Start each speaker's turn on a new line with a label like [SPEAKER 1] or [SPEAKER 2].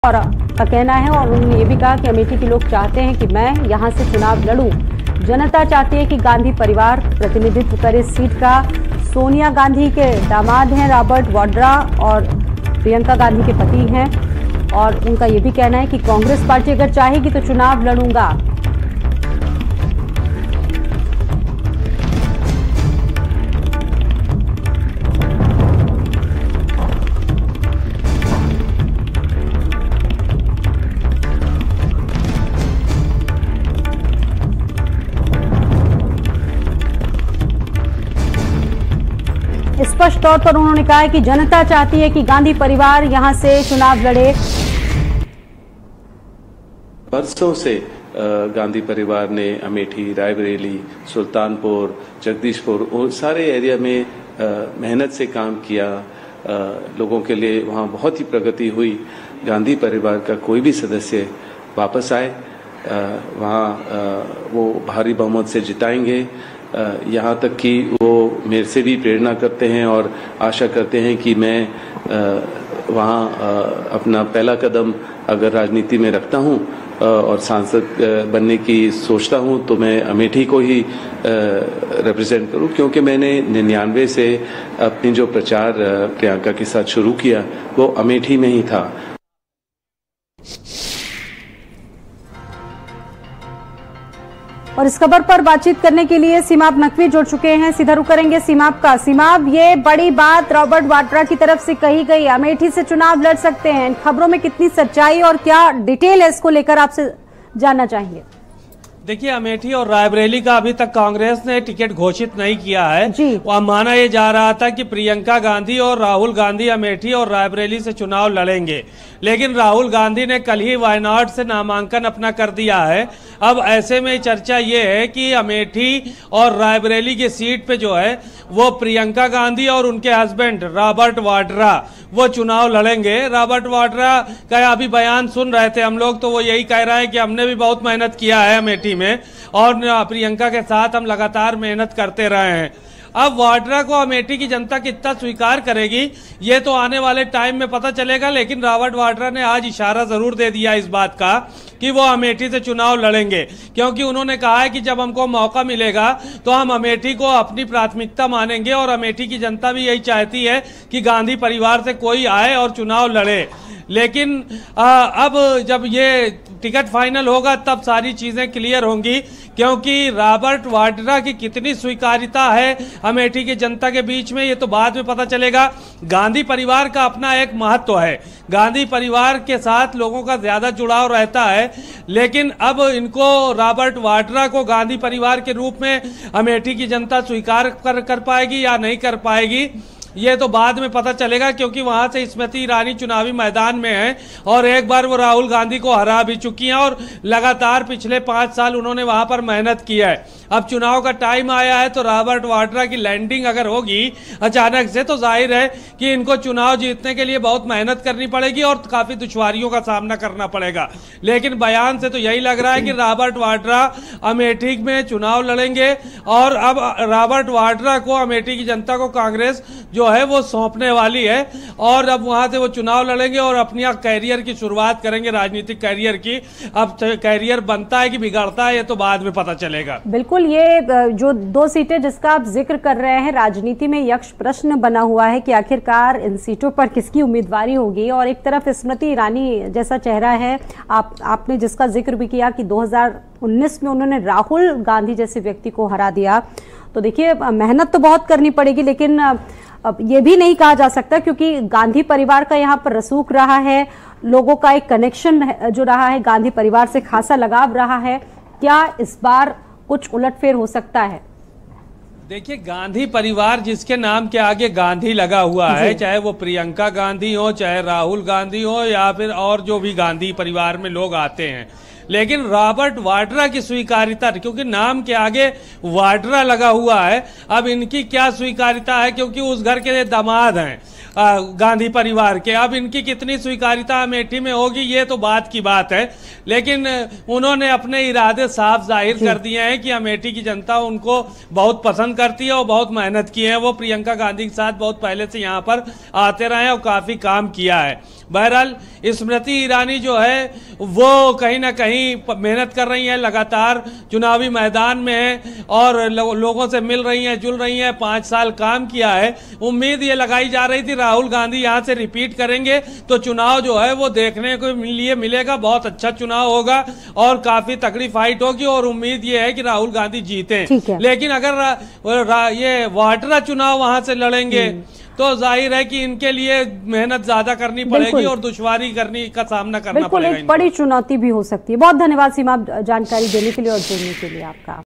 [SPEAKER 1] और का कहना है और उन्होंने ये भी कहा कि अमेठी के लोग चाहते हैं कि मैं यहां से चुनाव लड़ूं। जनता चाहती है कि गांधी परिवार प्रतिनिधित्व करे सीट का। सोनिया गांधी के दामाद हैं रॉबर्ट वाड्रा और प्रियंका गांधी के पति हैं और उनका ये भी कहना है कि कांग्रेस पार्टी अगर चाहेगी तो चुनाव लड़ूंगा। स्पष्ट तौर पर उन्होंने कहा है कि जनता चाहती है कि गांधी परिवार यहां से चुनाव लड़े।
[SPEAKER 2] बरसों से गांधी परिवार ने अमेठी, रायबरेली, सुल्तानपुर, जगदीशपुर और सारे एरिया में मेहनत से काम किया। लोगों के लिए वहां बहुत ही प्रगति हुई। गांधी परिवार का कोई भी सदस्य वापस आए वहां वो भारी बहुमत से जिताएंगे। यहाँ तक कि वो मेरे से भी प्रेरणा करते हैं और आशा करते हैं कि मैं वहाँ अपना पहला कदम अगर राजनीति में रखता हूँ और सांसद बनने की सोचता हूँ तो मैं अमेठी को ही रिप्रेजेंट करूँ, क्योंकि मैंने 99 से अपनी जो प्रचार प्रियंका के साथ शुरू किया वो अमेठी में ही था।
[SPEAKER 1] और इस खबर पर बातचीत करने के लिए सीमाब नकवी जुड़ चुके हैं। सीधा रुख करेंगे सीमाब का। सीमाब, ये बड़ी बात रॉबर्ट वाड्रा की तरफ से कही गई, अमेठी से चुनाव लड़ सकते हैं, इन खबरों में कितनी सच्चाई और क्या डिटेल है इसको लेकर आपसे जानना चाहेंगे।
[SPEAKER 3] देखिए, अमेठी और रायबरेली का अभी तक कांग्रेस ने टिकट घोषित नहीं किया है। वहां माना यह जा रहा था कि प्रियंका गांधी और राहुल गांधी अमेठी और रायबरेली से चुनाव लड़ेंगे, लेकिन राहुल गांधी ने कल ही वायनाड से नामांकन अपना कर दिया है। अब ऐसे में चर्चा ये है कि अमेठी और रायबरेली की सीट पे जो है वो प्रियंका गांधी और उनके हस्बैंड रॉबर्ट वाड्रा वो चुनाव लड़ेंगे। रॉबर्ट वाड्रा का अभी बयान सुन रहे थे हम लोग, तो वो यही कह रहा है कि हमने भी बहुत मेहनत किया है अमेठी में और प्रियंका के साथ हम लगातार मेहनत करते रहे हैं। अब वाड्रा को अमेठी की जनता कितना स्वीकार करेगी ये तो आने वाले टाइम में पता चलेगा, लेकिन रॉबर्ट वाड्रा ने आज इशारा जरूर दे दिया इस बात का कि वो अमेठी से चुनाव लड़ेंगे, क्योंकि उन्होंने कहा है कि जब हमको मौका मिलेगा तो हम अमेठी को अपनी प्राथमिकता मानेंगे और अमेठी की जनता भी यही चाहती है कि गांधी परिवार से कोई आए और चुनाव लड़े। लेकिन अब जब ये टिकट फाइनल होगा तब सारी चीजें क्लियर होंगी, क्योंकि रॉबर्ट वाड्रा की कितनी स्वीकार्यता है अमेठी की जनता के बीच में ये तो बाद में पता चलेगा। गांधी परिवार का अपना एक महत्व है, गांधी परिवार के साथ लोगों का ज्यादा जुड़ाव रहता है, लेकिन अब इनको रॉबर्ट वाड्रा को गांधी परिवार के रूप में अमेठी की जनता स्वीकार कर पाएगी या नहीं कर पाएगी ये तो बाद में पता चलेगा, क्योंकि वहां से स्मृति ईरानी चुनावी मैदान में है और एक बार वो राहुल गांधी को हरा भी चुकी हैं और लगातार पिछले 5 साल उन्होंने वहां पर मेहनत की है। अब चुनाव का टाइम आया है तो रॉबर्ट वाड्रा की लैंडिंग अगर होगी अचानक से तो जाहिर है कि इनको चुनाव जीतने के लिए बहुत मेहनत करनी पड़ेगी और काफी दुश्वारियों का सामना करना पड़ेगा। लेकिन बयान से तो यही लग रहा है कि रॉबर्ट वाड्रा अमेठी में चुनाव लड़ेंगे और अब रॉबर्ट वाड्रा को अमेठी की जनता को कांग्रेस जो है वो सौंपने वाली है और अब वहां से वो चुनाव लड़ेंगे और अपनी कैरियर की शुरुआत करेंगे, राजनीतिक कैरियर की। अब कैरियर बनता है कि बिगड़ता है ये तो बाद में पता चलेगा।
[SPEAKER 1] बिल्कुल, ये जो 2 सीटें जिसका आप जिक्र कर रहे हैं, राजनीति में यक्ष प्रश्न बना हुआ है कि आखिरकार इन सीटों पर किसकी उम्मीदवारी होगी। और एक तरफ स्मृति ईरानी जैसा चेहरा है, आपने जिसका जिक्र भी किया कि 2019 में उन्होंने राहुल गांधी जैसे व्यक्ति को हरा दिया। तो देखिए, मेहनत तो बहुत करनी पड़ेगी, लेकिन अब ये भी नहीं कहा जा सकता क्योंकि गांधी परिवार का यहाँ पर रसूख रहा है, लोगों का एक कनेक्शन जो रहा है, गांधी परिवार से खासा लगाव रहा है। क्या इस बार कुछ उलटफेर हो सकता है?
[SPEAKER 3] देखिए, गांधी परिवार जिसके नाम के आगे गांधी लगा हुआ है, चाहे वो प्रियंका गांधी हो, चाहे राहुल गांधी हो या फिर और जो भी गांधी परिवार में लोग आते हैं, लेकिन रॉबर्ट वाड्रा की स्वीकार्यता, क्योंकि नाम के आगे वाड्रा लगा हुआ है, अब इनकी क्या स्वीकार्यता है, क्योंकि उस घर के दामाद हैं गांधी परिवार के। अब इनकी कितनी स्वीकार्यता अमेठी में होगी ये तो बात की बात है, लेकिन उन्होंने अपने इरादे साफ जाहिर कर दिए हैं कि अमेठी की जनता उनको बहुत पसंद करती है और बहुत मेहनत की है। वो प्रियंका गांधी के साथ बहुत पहले से यहाँ पर आते रहे और काफी काम किया है। बहरहाल स्मृति ईरानी जो है वो कहीं ना कहीं मेहनत कर रही हैं, लगातार चुनावी मैदान में है और लोगों से मिल रही हैं, जुल रही हैं। 5 साल काम किया है। उम्मीद ये लगाई जा रही थी राहुल गांधी यहां से रिपीट करेंगे तो चुनाव जो है वो देखने को लिए मिलेगा, बहुत अच्छा चुनाव होगा और काफी तगड़ी फाइट होगी और उम्मीद ये है कि राहुल गांधी जीते। लेकिन अगर ये वाटरा चुनाव वहां से लड़ेंगे तो जाहिर है कि इनके लिए मेहनत ज्यादा करनी पड़ेगी और दुश्वारी करने का सामना करना पड़ेगा।
[SPEAKER 1] एक बड़ी चुनौती भी हो सकती है। बहुत धन्यवाद सीमा जानकारी देने के लिए और जुड़ने के लिए आपका।